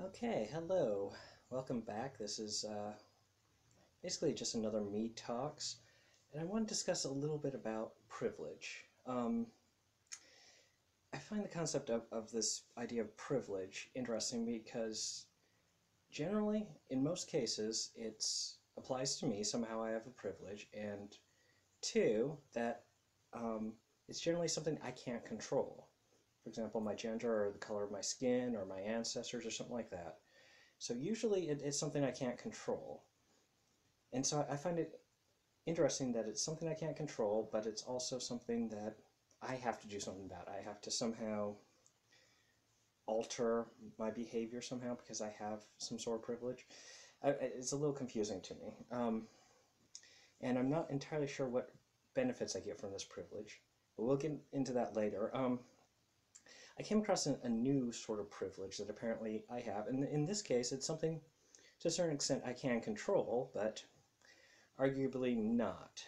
Okay, hello. Welcome back. This is basically just another Me Talks, and I want to discuss a little bit about privilege. I find the concept of this idea of privilege interesting because generally, in most cases, it applies to me. Somehow I have a privilege, and two, that it's generally something I can't control. For example, my gender or the color of my skin or my ancestors or something like that. So usually it's something I can't control. And so I find it interesting that it's something I can't control, but it's also something that I have to do something about. I have to somehow alter my behavior somehow because I have some sort of privilege. It's a little confusing to me. And I'm not entirely sure what benefits I get from this privilege, but we'll get into that later. I came across a new sort of privilege that apparently I have, and in this case it's something to a certain extent I can control, but arguably not,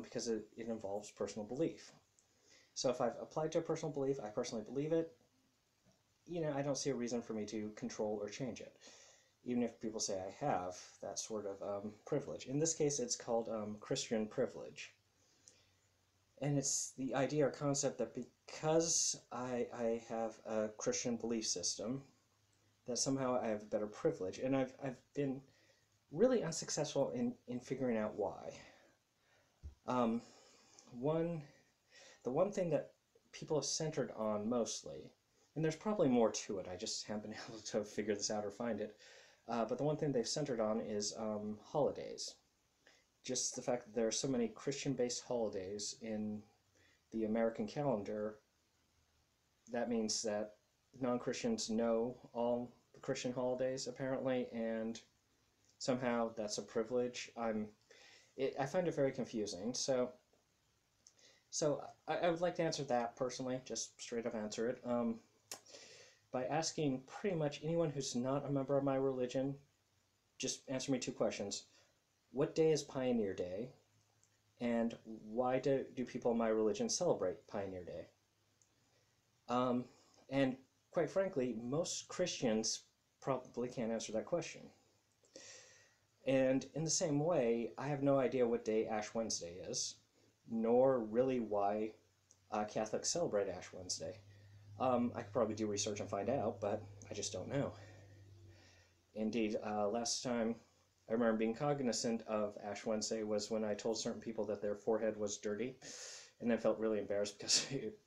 because it involves personal belief. So if I've applied to a personal belief, I personally believe it, I don't see a reason for me to control or change it, even if people say I have that sort of privilege. In this case, it's called Christian privilege. And it's the idea or concept that because I have a Christian belief system, that somehow I have a better privilege. And I've been really unsuccessful in figuring out why. The one thing that people have centered on mostly, and there's probably more to it, I just haven't been able to figure this out or find it, but the one thing they've centered on is holidays. Just the fact that there are so many Christian-based holidays in the American calendar, that means that non-Christians know all the Christian holidays, apparently, and somehow that's a privilege. I find it very confusing. So I would like to answer that personally, just straight up answer it, by asking pretty much anyone who's not a member of my religion, just answer me two questions. What day is Pioneer Day? And why do people in my religion celebrate Pioneer Day? And quite frankly, most Christians probably can't answer that question. And in the same way, I have no idea what day Ash Wednesday is, nor really why Catholics celebrate Ash Wednesday. I could probably do research and find out, but I just don't know. Indeed, last time I remember being cognizant of Ash Wednesday was when I told certain people that their forehead was dirty, and then felt really embarrassed because it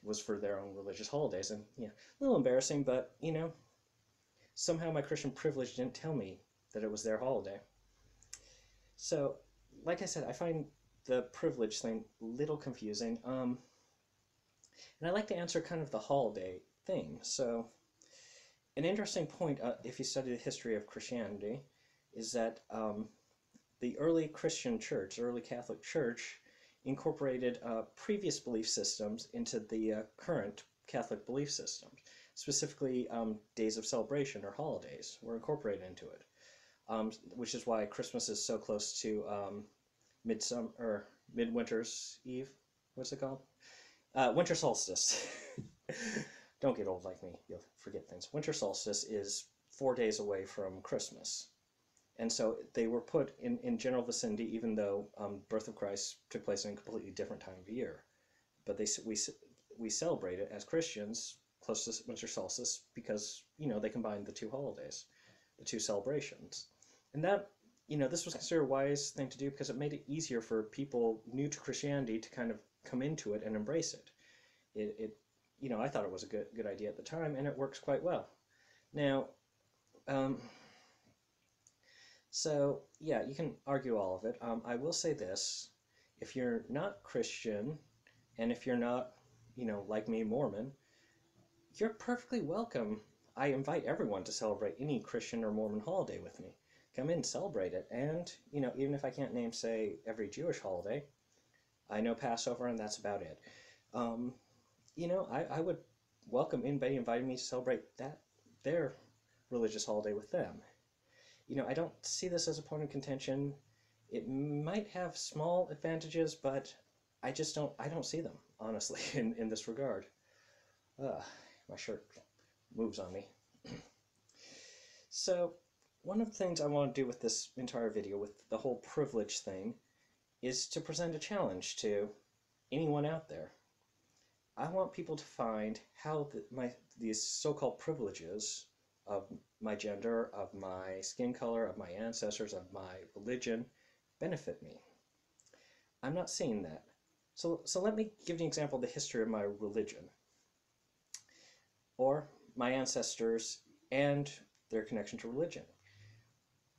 was for their own religious holidays. And yeah, a little embarrassing, but somehow my Christian privilege didn't tell me that it was their holiday. So, like I said, I find the privilege thing a little confusing. And I like to answer kind of the holiday thing. So, an interesting point, if you study the history of Christianity, is that the early Christian church, early Catholic Church, incorporated previous belief systems into the current Catholic belief systems. Specifically, days of celebration or holidays were incorporated into it, which is why Christmas is so close to midsummer or midwinter's eve. What's it called? Winter solstice. Don't get old like me; you'll forget things. Winter solstice is 4 days away from Christmas. And so they were put in general vicinity, even though birth of Christ took place in a completely different time of year. But we celebrate it as Christians close to winter solstice because, they combined the two holidays, the two celebrations. And that, this was considered a wise thing to do because it made it easier for people new to Christianity to kind of come into it and embrace it. I thought it was a good idea at the time, and it works quite well. Now, so, yeah, you can argue all of it. I will say this. If you're not Christian, and if you're not, like me, Mormon, you're perfectly welcome. I invite everyone to celebrate any Christian or Mormon holiday with me. Come in, celebrate it. And, even if I can't name, say, every Jewish holiday, I know Passover, and that's about it. I would welcome anybody inviting me to celebrate their religious holiday with them. I don't see this as a point of contention. It might have small advantages, but I don't see them, honestly, in this regard. My shirt moves on me. So, one of the things I want to do with this entire video, with the whole privilege thing, is to present a challenge to anyone out there. I want people to find how these so-called privileges of my gender, of my skin color, of my ancestors, of my religion benefit me. I'm not seeing that. So let me give you an example of the history of my religion, or my ancestors and their connection to religion.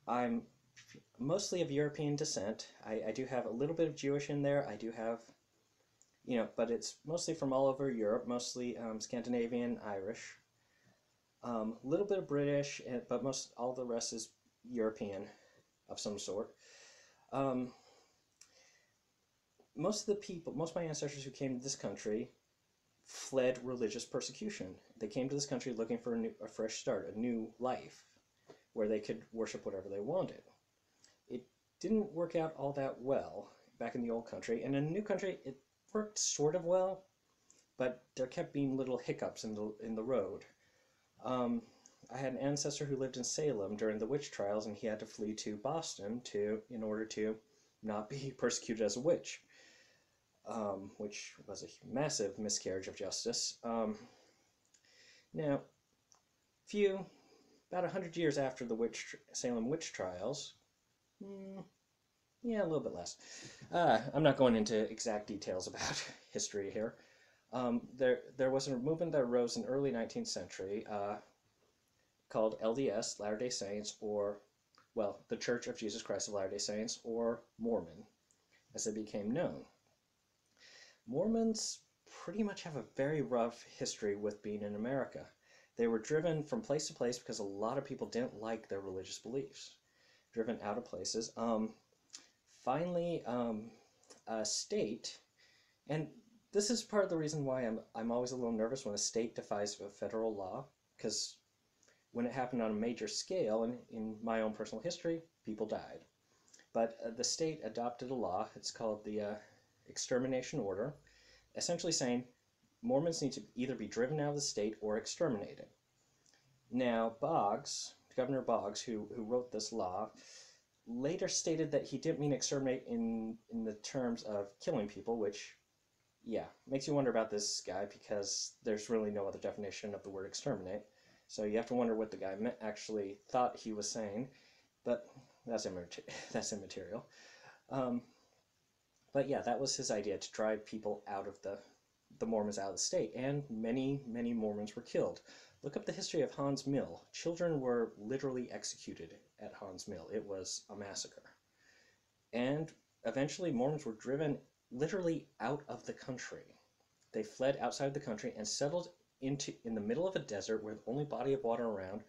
I'm mostly of European descent. I do have a little bit of Jewish in there. I do have, but it's mostly from all over Europe, mostly Scandinavian, Irish, a little bit of British, but all the rest is European of some sort. Most of my ancestors who came to this country fled religious persecution. They came to this country looking for a fresh start, a new life, where they could worship whatever they wanted. It didn't work out all that well back in the old country, and in the new country it worked sort of well, but there kept being little hiccups in the road. I had an ancestor who lived in Salem during the witch trials, and he had to flee to Boston in order to not be persecuted as a witch, which was a massive miscarriage of justice. Now, about 100 years after the Salem witch trials, yeah, a little bit less. I'm not going into exact details about history here. There was a movement that arose in the early 19th century called LDS, Latter-day Saints, or, well, the Church of Jesus Christ of Latter-day Saints, or Mormon, as they became known. Mormons pretty much have a very rough history with being in America. They were driven from place to place because a lot of people didn't like their religious beliefs. Driven out of places. Finally, a state, and this is part of the reason why I'm always a little nervous when a state defies a federal law, because when it happened on a major scale, and in my own personal history, people died. But the state adopted a law, it's called the Extermination Order, essentially saying Mormons need to either be driven out of the state or exterminated. Now, Governor Boggs, who wrote this law, later stated that he didn't mean exterminate in the terms of killing people, which, yeah, makes you wonder about this guy, because there's really no other definition of the word exterminate. So you have to wonder what the guy actually thought he was saying, but that's immaterial. But yeah, that was his idea, to drive people out of the Mormons out of the state, and many, many Mormons were killed. Look up the history of Hans Mill. Children were literally executed at Hans Mill. It was a massacre. And eventually Mormons were driven literally out of the country. They fled outside the country and settled in the middle of a desert where the only body of water around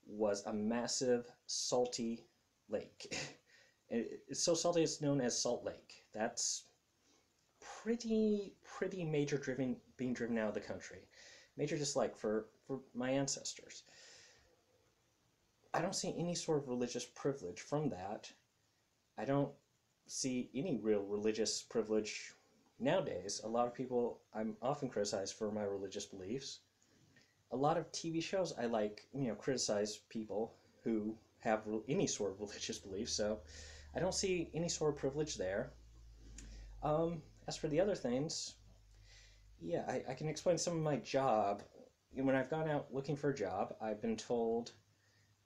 was a massive salty lake. It's so salty it's known as Salt Lake. That's pretty major being driven out of the country. Major dislike for my ancestors. I don't see any sort of religious privilege from that. I don't see any real religious privilege nowadays. A lot of people, I'm often criticized for my religious beliefs. A lot of TV shows I like, criticize people who have any sort of religious beliefs, so I don't see any sort of privilege there. As for the other things, yeah, I can explain some of my job. When I've gone out looking for a job, I've been told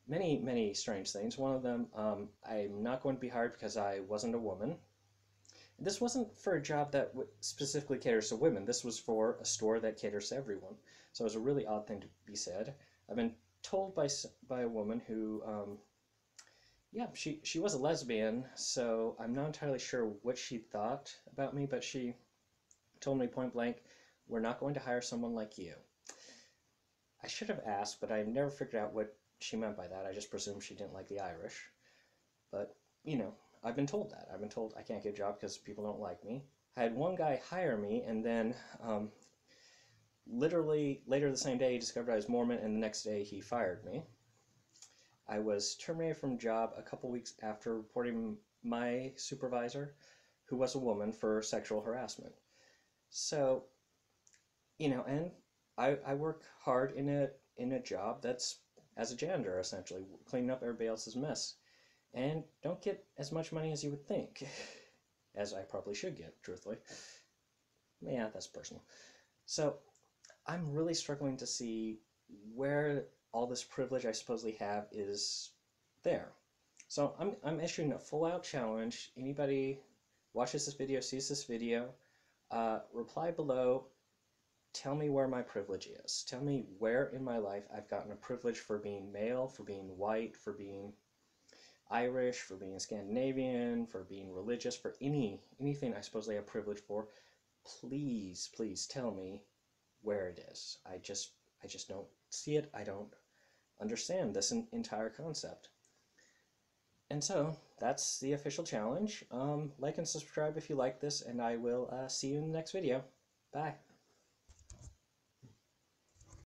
many, many strange things. One of them, I'm not going to be hired because I wasn't a woman. This wasn't for a job that specifically caters to women. This was for a store that caters to everyone. So it was a really odd thing to be said. I've been told by a woman who, yeah, she was a lesbian, so I'm not entirely sure what she thought about me, but she told me point blank, "We're not going to hire someone like you." I should have asked, but I never figured out what she meant by that. I just presumed she didn't like the Irish. But, I've been told that. I've been told I can't get a job because people don't like me. I had one guy hire me, and then literally later the same day he discovered I was Mormon, and the next day he fired me. I was terminated from job a couple weeks after reporting my supervisor, who was a woman, for sexual harassment. So, and I work hard in a job that's as a janitor, essentially, cleaning up everybody else's mess. And don't get as much money as you would think, as I probably should get, truthfully. Yeah, that's personal. So I'm really struggling to see where all this privilege I supposedly have is there. So I'm issuing a full-out challenge. Anybody watches this video, sees this video, reply below, tell me where my privilege is. Tell me where in my life I've gotten a privilege for being male, for being white, for being Irish, for being Scandinavian, for being religious, for anything I supposedly have privilege for. Please, please tell me where it is. I just don't see it. I don't understand this entire concept. And so that's the official challenge. Like and subscribe if you like this, and I will see you in the next video. Bye.